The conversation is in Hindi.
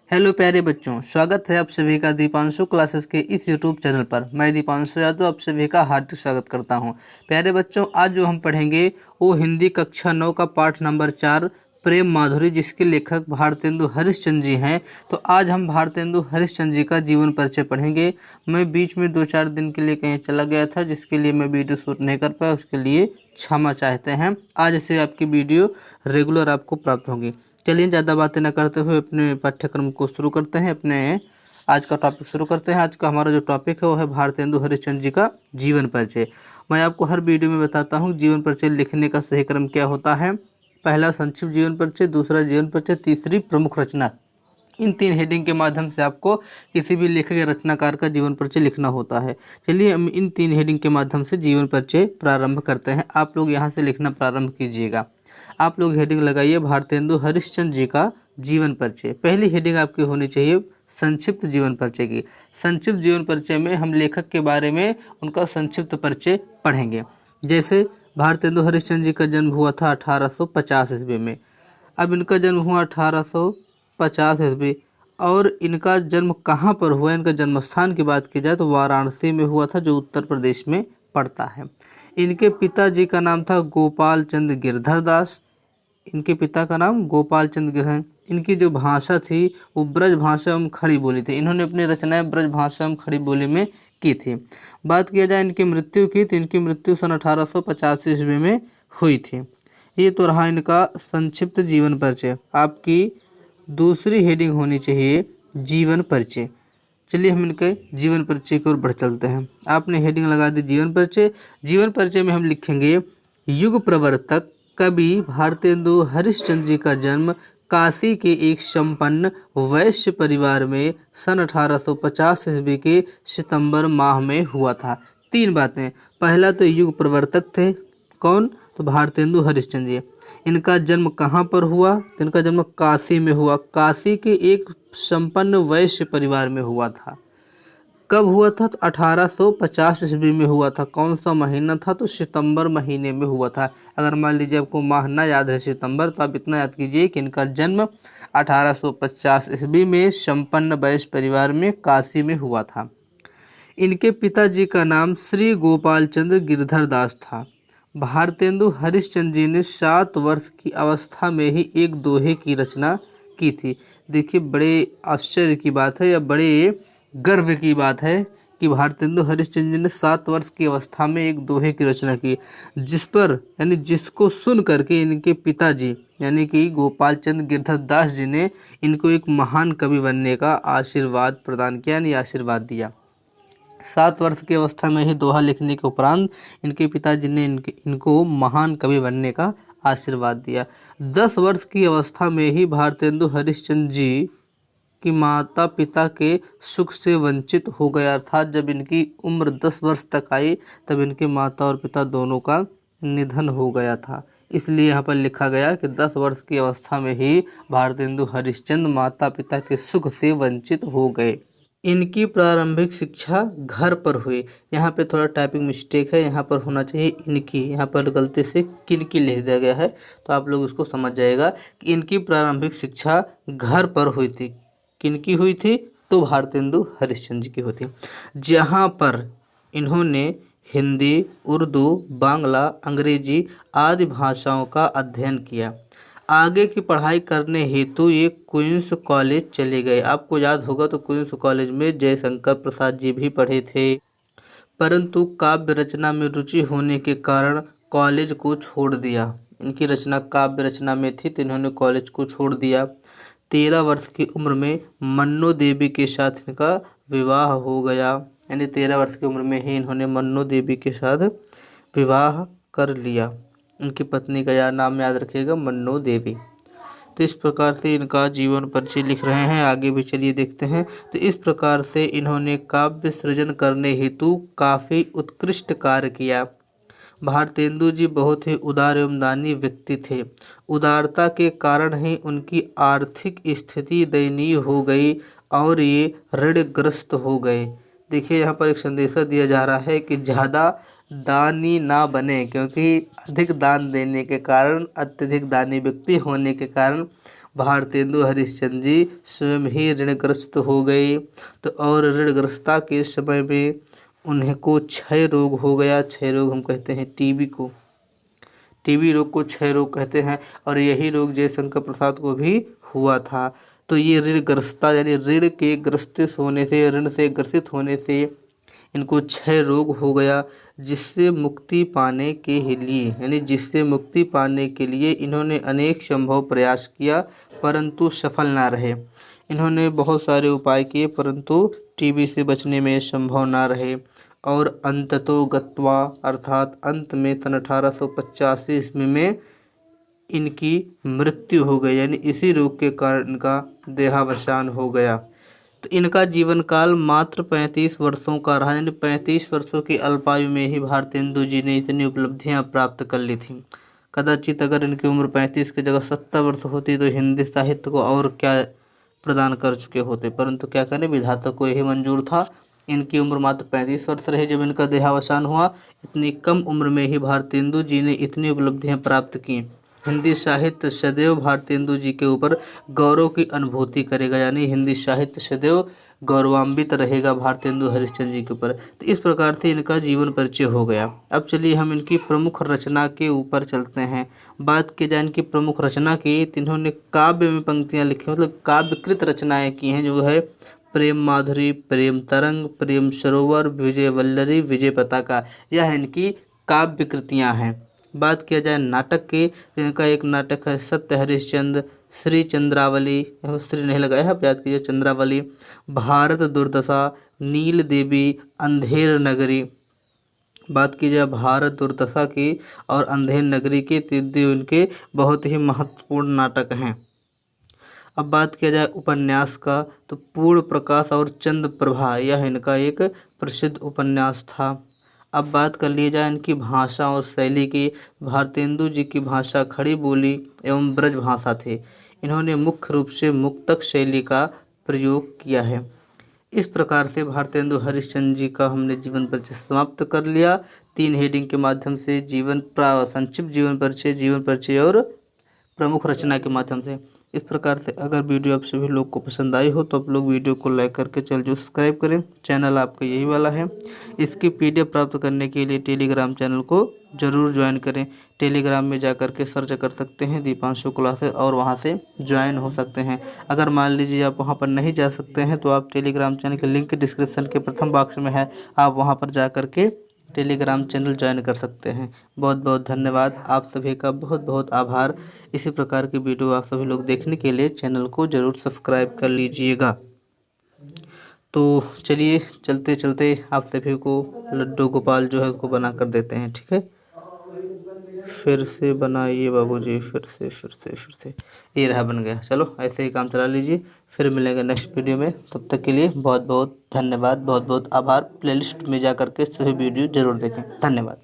हेलो प्यारे बच्चों, स्वागत है आप सभी का दीपांशु क्लासेस के इस यूट्यूब चैनल पर। मैं दीपांशु यादव आप सभी का हार्दिक स्वागत करता हूं। प्यारे बच्चों, आज जो हम पढ़ेंगे वो हिंदी कक्षा 9 का पाठ नंबर 4 प्रेम माधुरी, जिसके लेखक भारतेंदु हरिश्चंद्र जी हैं। तो आज हम भारतेंदु हरिश्चंद्र जी का जीवन परिचय पढ़ेंगे। मैं बीच में 2-4 दिन के लिए कहीं चला गया था, जिसके लिए मैं वीडियो शूट नहीं कर पाया, उसके लिए क्षमा चाहते हैं। आज से आपकी वीडियो रेगुलर आपको प्राप्त होगी। चलिए ज़्यादा बातें न करते हुए अपने पाठ्यक्रम को शुरू करते हैं। अपने आज का टॉपिक शुरू करते हैं। आज का हमारा जो टॉपिक है वो है भारतेंदु हरिश्चंद्र जी का जीवन परिचय। मैं आपको हर वीडियो में बताता हूँ जीवन परिचय लिखने का सही क्रम क्या होता है। पहला संक्षिप्त जीवन परिचय, दूसरा जीवन परिचय, तीसरी प्रमुख रचना। इन 3 हेडिंग के माध्यम से आपको किसी भी लेखक या रचनाकार का जीवन परिचय लिखना होता है। चलिए हम इन 3 हेडिंग के माध्यम से जीवन परिचय प्रारंभ करते हैं। आप लोग यहाँ से लिखना प्रारंभ कीजिएगा। आप लोग हेडिंग लगाइए भारतेंदु हरिश्चंद्र जी का जीवन परिचय। पहली हेडिंग आपकी होनी चाहिए संक्षिप्त जीवन परिचय की। संक्षिप्त जीवन परिचय में हम लेखक के बारे में उनका संक्षिप्त परिचय पढ़ेंगे। जैसे भारतेंदु हरिश्चंद्र जी का जन्म हुआ था 1850 ईस्वी में। अब इनका जन्म हुआ 1850 ईस्वी, और इनका जन्म कहाँ पर हुआ, इनका जन्म स्थान की बात की जाए तो वाराणसी में हुआ था, जो उत्तर प्रदेश में पड़ता है। इनके पिताजी का नाम था गोपाल चंद्र गिरधर दास। इनके पिता का नाम गोपाल चंद्र गिरधर। इनकी जो भाषा थी वो ब्रज भाषा एवं खड़ी बोली थी। इन्होंने अपनी रचनाएं ब्रज भाषा एवं खड़ी बोली में की थी। बात किया जाए इनकी मृत्यु की, तो इनकी मृत्यु सन 1885 ईस्वी में हुई थी। ये तो रहा इनका संक्षिप्त जीवन परिचय। आपकी दूसरी हेडिंग होनी चाहिए जीवन परिचय। चलिए हम इनके जीवन परिचय की ओर बढ़ चलते हैं। आपने हेडिंग लगा दी जीवन परिचय। जीवन परिचय में हम लिखेंगे युग प्रवर्तक कवि भारतेंदु हरिश्चंद्र जी का जन्म काशी के एक संपन्न वैश्य परिवार में सन 1850 ईस्वी के सितंबर माह में हुआ था। 3 बातें। पहला तो युग प्रवर्तक थे। कौन? तो भारतेंदु हरिश्चंद्र जी। इनका जन्म कहाँ पर हुआ? तो इनका जन्म काशी में हुआ। काशी के एक संपन्न वैश्य परिवार में हुआ था। कब हुआ था? तो 1850 ईस्वी में हुआ था। कौन सा महीना था? तो सितंबर महीने में हुआ था। अगर मान लीजिए आपको माह ना याद है सितंबर, तो आप इतना याद कीजिए कि इनका जन्म 1850 ईस्वी में संपन्न वैश्य परिवार में काशी में हुआ था। इनके पिताजी का नाम श्री गोपाल चंद्र गिरधर दास था। भारतेंदु हरिश्चंद्र जी ने 7 वर्ष की अवस्था में ही एक दोहे की रचना की थी। देखिए, बड़े आश्चर्य की बात है या बड़े गर्व की बात है कि भारतेंदु हरिश्चंद्र जी ने 7 वर्ष की अवस्था में एक दोहे की रचना की, जिस पर यानी जिसको सुन करके इनके पिताजी यानी कि गोपाल चंद्र गिरधर दास जी ने इनको एक महान कवि बनने का आशीर्वाद प्रदान किया, यानी आशीर्वाद दिया। 7 वर्ष की अवस्था में ही दोहा लिखने के उपरांत इनके पिताजी ने इनको महान कवि बनने का आशीर्वाद दिया। 10 वर्ष की अवस्था में ही भारतेंदु हरिश्चंद्र जी कि माता पिता के सुख से वंचित हो गया, अर्थात जब इनकी उम्र 10 वर्ष तक आई तब इनके माता और पिता दोनों का निधन हो गया था। इसलिए यहाँ पर लिखा गया कि 10 वर्ष की अवस्था में ही भारतेंदु हरिश्चंद्र माता पिता के सुख से वंचित हो गए। इनकी प्रारंभिक शिक्षा घर पर हुई। यहाँ पे थोड़ा टाइपिंग मिस्टेक है, यहाँ पर होना चाहिए इनकी, यहाँ पर गलती से किनकी लिख दिया गया है, तो आप लोग इसको समझ जाएगा कि इनकी प्रारंभिक शिक्षा घर पर हुई थी। किनकी हुई थी? तो भारतेंदु हरिश्चंद्र जी की हुई थी, जहाँ पर इन्होंने हिंदी, उर्दू, बांग्ला, अंग्रेजी आदि भाषाओं का अध्ययन किया। आगे की पढ़ाई करने हेतु ये क्वींस कॉलेज चले गए। आपको याद होगा तो क्वींस कॉलेज में जयशंकर प्रसाद जी भी पढ़े थे, परंतु काव्य रचना में रुचि होने के कारण कॉलेज को छोड़ दिया। इनकी रचना काव्य रचना में थी तो इन्होंने कॉलेज को छोड़ दिया। 13 वर्ष की उम्र में मन्नो देवी के साथ इनका विवाह हो गया, यानी 13 वर्ष की उम्र में ही इन्होंने मन्नो देवी के साथ विवाह कर लिया। इनकी पत्नी का नाम याद रखिएगा, मन्नो देवी। तो इस प्रकार से इनका जीवन परिचय लिख रहे हैं। आगे भी चलिए देखते हैं। तो इस प्रकार से इन्होंने काव्य सृजन करने हेतु काफ़ी उत्कृष्ट कार्य किया। भारतेंदु जी बहुत ही उदार एवं दानी व्यक्ति थे। उदारता के कारण ही उनकी आर्थिक स्थिति दयनीय हो गई और ये ऋणग्रस्त हो गए। देखिए, यहाँ पर एक संदेशा दिया जा रहा है कि ज़्यादा दानी ना बने, क्योंकि अधिक दान देने के कारण, अत्यधिक दानी व्यक्ति होने के कारण भारतेंदु हरिश्चंद्र जी स्वयं ही ऋणग्रस्त हो गए। तो और ऋणग्रस्ता के समय में उन्हें को क्षय रोग हो गया। क्षय रोग हम कहते हैं टीबी को, टीबी रोग को क्षय रोग कहते हैं। और यही रोग जयशंकर प्रसाद को भी हुआ था। तो ये ऋणग्रस्ता यानी ऋण के ग्रसित होने से, ऋण से ग्रसित होने से इनको क्षय रोग हो गया, जिससे मुक्ति पाने के लिए इन्होंने अनेक संभव प्रयास किया परंतु सफल ना रहे। इन्होंने बहुत सारे उपाय किए परंतु टीबी से बचने में संभव ना रहे। और अंततो गत्वा अर्थात अंत में सन 1885 ईस्वी में इनकी मृत्यु हो गई, यानी इसी रोग के कारण इनका देहावसान हो गया। तो इनका जीवन काल मात्र 35 वर्षों का रहा, यानी 35 वर्षों की अल्पायु में ही भारतेंदु जी ने इतनी उपलब्धियां प्राप्त कर ली थी। कदाचित अगर इनकी उम्र 35 की जगह 70 वर्ष होती तो हिंदी साहित्य को और क्या प्रदान कर चुके होते, परंतु क्या करें, विधाता को यही मंजूर था। इनकी उम्र मात्र 35 वर्ष रही जब इनका देहावसान हुआ। इतनी कम उम्र में ही भारतेंदु जी ने इतनी उपलब्धियां प्राप्त की। हिंदी साहित्य सदैव भारतेंदु जी के ऊपर गौरव की अनुभूति करेगा, यानी हिंदी साहित्य सदैव गौरवान्वित रहेगा भारतेंदु हरिश्चंद्र जी के ऊपर। तो इस प्रकार से इनका जीवन परिचय हो गया। अब चलिए हम इनकी प्रमुख रचना के ऊपर चलते हैं। बात की जाए इनकी प्रमुख रचना की, तो इन्होंने काव्य में पंक्तियाँ लिखी, मतलब काव्यकृत रचनाएँ की हैं, जो है प्रेम माधुरी, प्रेम तरंग, प्रेम सरोवर, विजय वल्लरी, विजय पताका, यह इनकी काव्य कृतियाँ हैं। बात किया जाए नाटक की, इनका एक नाटक है सत्य हरिश्चंद्र, श्री चंद्रावली, श्री नहीं लगाया है, याद कीजिए, चंद्रावली, भारत दुर्दशा, नील देवी, अंधेर नगरी। बात की जाए भारत दुर्दशा की और अंधेर नगरी की, तो उनके बहुत ही महत्वपूर्ण नाटक हैं। अब बात किया जाए उपन्यास का, तो पूर्ण प्रकाश और चंद्र प्रभा, यह इनका एक प्रसिद्ध उपन्यास था। अब बात कर ली जाए इनकी भाषा और शैली की। भारतेंदु जी की भाषा खड़ी बोली एवं ब्रज भाषा थी। इन्होंने मुख्य रूप से मुक्तक शैली का प्रयोग किया है। इस प्रकार से भारतेंदु हरिश्चंद्र जी का हमने जीवन परिचय समाप्त कर लिया। 3 हेडिंग के माध्यम से संक्षिप्त जीवन परिचय और प्रमुख रचना के माध्यम से। इस प्रकार से अगर वीडियो आप सभी लोग को पसंद आई हो तो आप लोग वीडियो को लाइक करके चैनल जो सब्सक्राइब करें। चैनल आपका यही वाला है। इसकी PDF प्राप्त करने के लिए टेलीग्राम चैनल को ज़रूर ज्वाइन करें। टेलीग्राम में जा कर के सर्च कर सकते हैं दीपांशु क्लासेस और वहां से ज्वाइन हो सकते हैं। अगर मान लीजिए आप वहां पर नहीं जा सकते हैं तो आप टेलीग्राम चैनल के लिंक डिस्क्रिप्शन के प्रथम बॉक्स में है, आप वहां पर जा कर के टेलीग्राम चैनल ज्वाइन कर सकते हैं। बहुत बहुत धन्यवाद, आप सभी का बहुत बहुत आभार। इसी प्रकार की वीडियो आप सभी लोग देखने के लिए चैनल को ज़रूर सब्सक्राइब कर लीजिएगा। तो चलिए चलते चलते आप सभी को लड्डू गोपाल जो है उसको बना कर देते हैं, ठीक है। फिर से बनाइए बाबूजी, फिर से ये रहा, बन गया। चलो ऐसे ही काम चला लीजिए, फिर मिलेंगे नेक्स्ट वीडियो में। तब तक के लिए बहुत बहुत धन्यवाद, बहुत बहुत आभार। प्लेलिस्ट में जा कर के सभी वीडियो ज़रूर देखें। धन्यवाद।